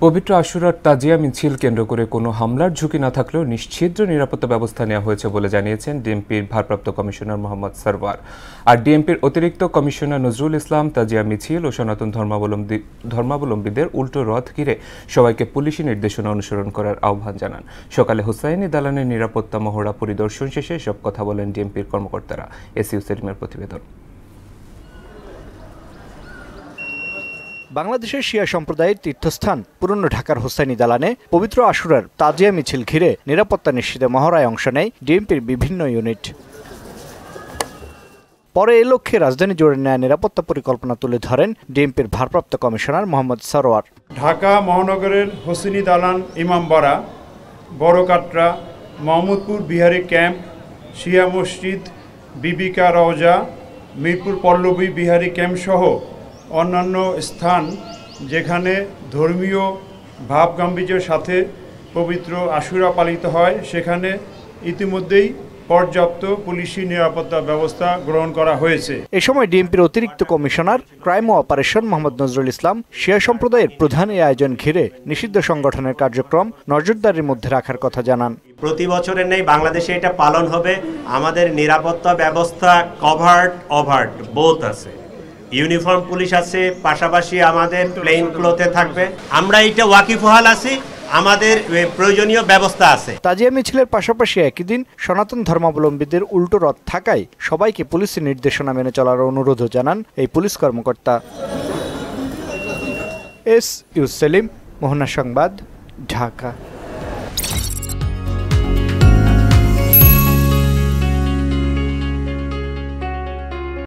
পবিত্র আশুরার তাজিয়া মিছিল কেন্দ্র করে কোনো হামলার ঝুঁকি না থাকলেও নিশ্ছিদ্র নিরাপত্তা ব্যবস্থা নেওয়া হয়েছে বলে জানিয়েছেন ডিএমপির ভারপ্রাপ্ত কমিশনার মোহাম্মদ সরওয়ার। আর ডিএমপির অতিরিক্ত কমিশনার নজরুল ইসলাম তাজিয়া মিছিল ও সনাতন ধর্মাবলম্বীদের উল্টো রথ ঘিরে সবাইকে পুলিশি নির্দেশনা অনুসরণ করার আহ্বান জানান। সকালে হুসাইনি দালানের নিরাপত্তা মহড়া পরিদর্শন শেষে সব কথা বলেন ডিএমপির কর্মকর্তারা। এসইউ সেলিমের প্রতিবেদন। বাংলাদেশের শিয়া সম্প্রদায়ের তীর্থস্থান পুরনো ঢাকার হুসাইনি দালানে পবিত্র আশুরার তাজিয়া মিছিল ঘিরে নিরাপত্তা নিশ্চিতে মহড়ায় অংশ নেয় ডিএমপির বিভিন্ন ইউনিট। পরে এ লক্ষ্যে রাজধানী জুড়ে নেয়া নিরাপত্তা পরিকল্পনা তুলে ধরেন ডিএমপির ভারপ্রাপ্ত কমিশনার মোহাম্মদ সরওয়ার। ঢাকা মহানগরের হুসাইনি দালান, ইমামবাড়া, বড়কাটরা, মোহাম্মদপুর বিহারি ক্যাম্প, শিয়া মসজিদ, বিবিকা রওজা, মিরপুর পল্লবী বিহারি ক্যাম্প সহ অন্যান্য স্থান যেখানে ধর্মীয় ভাবগাম্ভীর্যের সাথে পবিত্র আশুরা পালিত হয় সেখানে ইতিমধ্যেই পর্যাপ্ত পুলিশি নিরাপত্তা ব্যবস্থা গ্রহণ করা হয়েছে। এ সময় ডিএমপির অতিরিক্ত কমিশনার ক্রাইম ও অপারেশন মোহাম্মদ নজরুল ইসলাম শিয়া সম্প্রদায়ের প্রধান এই আয়োজন ঘিরে নিষিদ্ধ সংগঠনের কার্যক্রম নজরদারির মধ্যে রাখার কথা জানান। প্রতি বছরের নেই বাংলাদেশে এটা পালন হবে। আমাদের নিরাপত্তা ব্যবস্থা কভার্ড ওভার্ড বোথ আছে, ইউনিফর্ম পুলিশ আছে, পাশাপাশি আমাদের প্লেন ক্লোথে থাকবে। আমরা এটা ওয়াকিবহাল আছি, আমাদের প্রয়োজনীয় ব্যবস্থা আছে। তাজিয়া মিছিলের পাশাপাশি একই দিন সনাতন ধর্মাবলম্বীদের উল্টো রথ থাকায় সবাইকে পুলিশের নির্দেশনা মেনে চলার অনুরোধও জানান এই পুলিশ কর্মকর্তা। এসইউ সেলিম, মোহনা সংবাদ, ঢাকা।